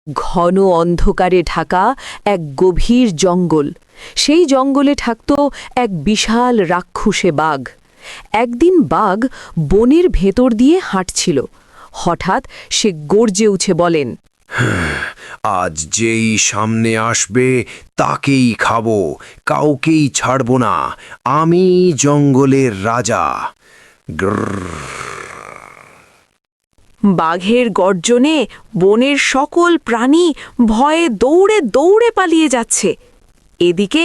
ঘন অন্ধকারে ঢাকা এক গভীর জঙ্গল। সেই জঙ্গলে থাকত এক বিশাল রাক্ষসে বাঘ। একদিন বাঘ বনের ভেতর দিয়ে হাঁটছিল। হঠাৎ সে গর্জে উঠে বলেন, আজ যেই সামনে আসবে তাকেই খাবো, কাউকেই ছাড়ব না। আমি জঙ্গলের রাজা। বাঘের গর্জনে বনের সকল প্রাণী ভয়ে দৌড়ে দৌড়ে পালিয়ে যাচ্ছে। এদিকে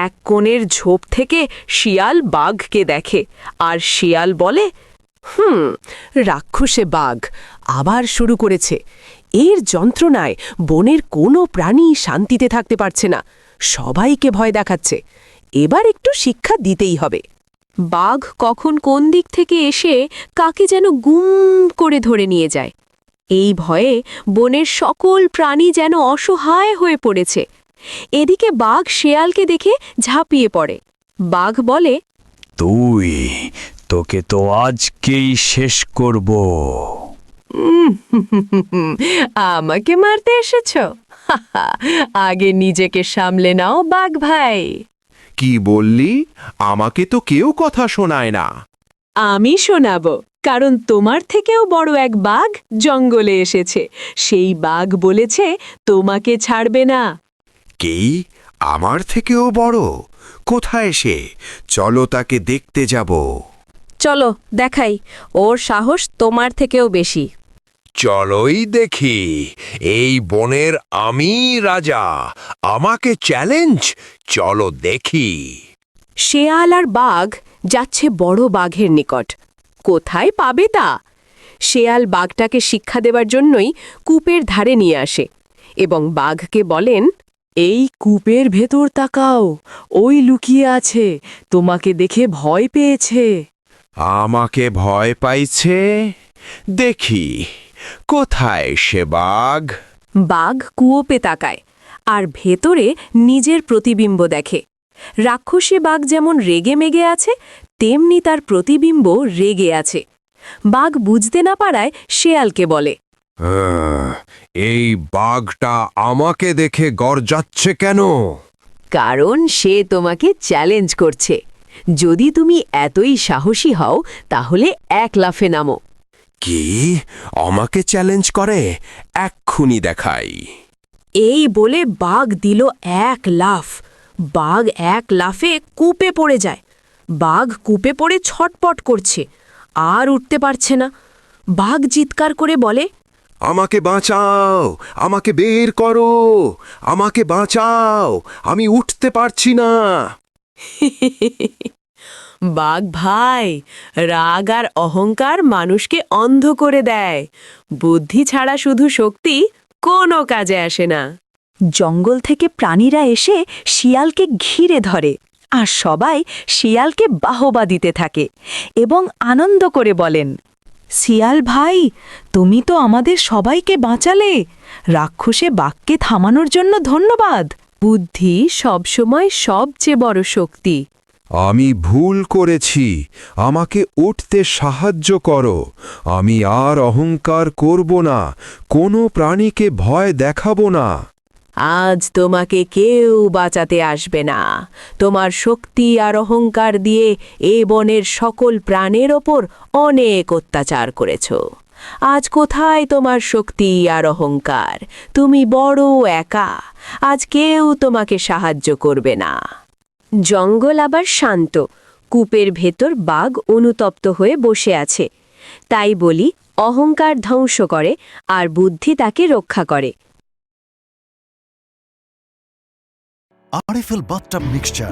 এক কোণের ঝোপ থেকে শিয়াল বাঘকে দেখে, আর শিয়াল বলে, রাক্ষসে বাঘ আবার শুরু করেছে। এর যন্ত্রণায় বনের কোনো প্রাণী শান্তিতে থাকতে পারছে না, সবাইকে ভয় দেখাচ্ছে। এবার একটু শিক্ষা দিতেই হবে। বাঘ কখন কোন দিক থেকে এসে কাকে যেন গুম করে ধরে নিয়ে যায়। এই ভয়ে বনের সকল প্রাণী যেন অসহায় হয়ে পড়েছে। এদিকে বাঘ শেয়ালকে দেখে ঝাঁপিয়ে পড়ে। বাঘ বলে, তোকে তো আজকেই শেষ করব। আমাকে মারতে এসেছ? আগে নিজেকে সামলে নাও বাঘ ভাই। কি বললি? আমাকে তো কেউ কথা শোনায় না। আমি শোনাবো, কারণ তোমার থেকেও বড় এক বাঘ জঙ্গলে এসেছে। সেই বাঘ বলেছে তোমাকে ছাড়বে না। কে? আমার থেকেও বড়? কোথায় সে? চলো তাকে দেখতে যাব। চলো দেখাই, ওর সাহস তোমার থেকেও বেশি। চলোই দেখি। এই বনের আমি রাজা, আমাকে চ্যালেঞ্জ? চলো দেখি। শেয়াল আর বাঘ যাচ্ছে বড় বাঘের নিকট। কোথায় পাবে তা? শেয়াল বাঘটাকে শিক্ষা দেবার জন্যই কূপের ধারে নিয়ে আসে এবং বাঘকে বলেন, এই কূপের ভেতর তাকাও, ওই লুকিয়ে আছে, তোমাকে দেখে ভয় পেয়েছে। আমাকে ভয় পাইছে? দেখি কোথায় সে বাঘ। বাঘ কুয়োপে তাকায় আর ভেতরে নিজের প্রতিবিম্ব দেখে। রাক্ষসী বাঘ যেমন রেগে মেগে আছে, তেমনি তার প্রতিবিম্ব রেগে আছে। বাঘ বুঝতে না পারায় শেয়ালকে বলে, এই বাঘটা আমাকে দেখে গর্জাচ্ছে কেন? কারণ সে তোমাকে চ্যালেঞ্জ করছে। যদি তুমি এতই সাহসী হও তাহলে এক লাফে নামো। কি? আমাকে চ্যালেঞ্জ করে? এক্ষুনি দেখাই। এই বলে বাঘ দিল এক লাফ। বাঘ এক লাফে কূপে পড়ে যায়। বাঘ কূপে পড়ে ছটপট করছে, আর উঠতে পারছে না। বাঘ চিৎকার করে বলে, আমাকে বাঁচাও, আমাকে বের করো, আমাকে বাঁচাও, আমি উঠতে পারছি না। বাঘ ভাই, রাগ আর অহংকার মানুষকে অন্ধ করে দেয়। বুদ্ধি ছাড়া শুধু শক্তি কোনো কাজে আসে না। জঙ্গল থেকে প্রাণীরা এসে শিয়ালকে ঘিরে ধরে, আর সবাই শিয়ালকে বাহবা দিতে থাকে এবং আনন্দ করে বলেন, শিয়াল ভাই, তুমি তো আমাদের সবাইকে বাঁচালে। রাক্ষসে বাঘকে থামানোর জন্য ধন্যবাদ। বুদ্ধি সবসময় সবচেয়ে বড় শক্তি। আমি ভুল করেছি, আমাকে উঠতে সাহায্য করো। আমি আর অহংকার করব না, কোনো প্রাণীকে ভয় দেখাবো না। আজ তোমাকে কেউ বাঁচাতে আসবে না। তোমার শক্তি আর অহংকার দিয়ে এ বনের সকল প্রাণের ওপর অনেক অত্যাচার করেছ। আজ কোথায় তোমার শক্তি আর অহংকার? তুমি বড় একা। আজ কেউ তোমাকে সাহায্য করবে না। জঙ্গল আবার শান্ত। কূপের ভেতর বাঘ অনুতপ্ত হয়ে বসে আছে। তাই বলি, অহংকার ধ্বংস করে আর বুদ্ধি তাকে রক্ষা করে। RFL bathtub mixture.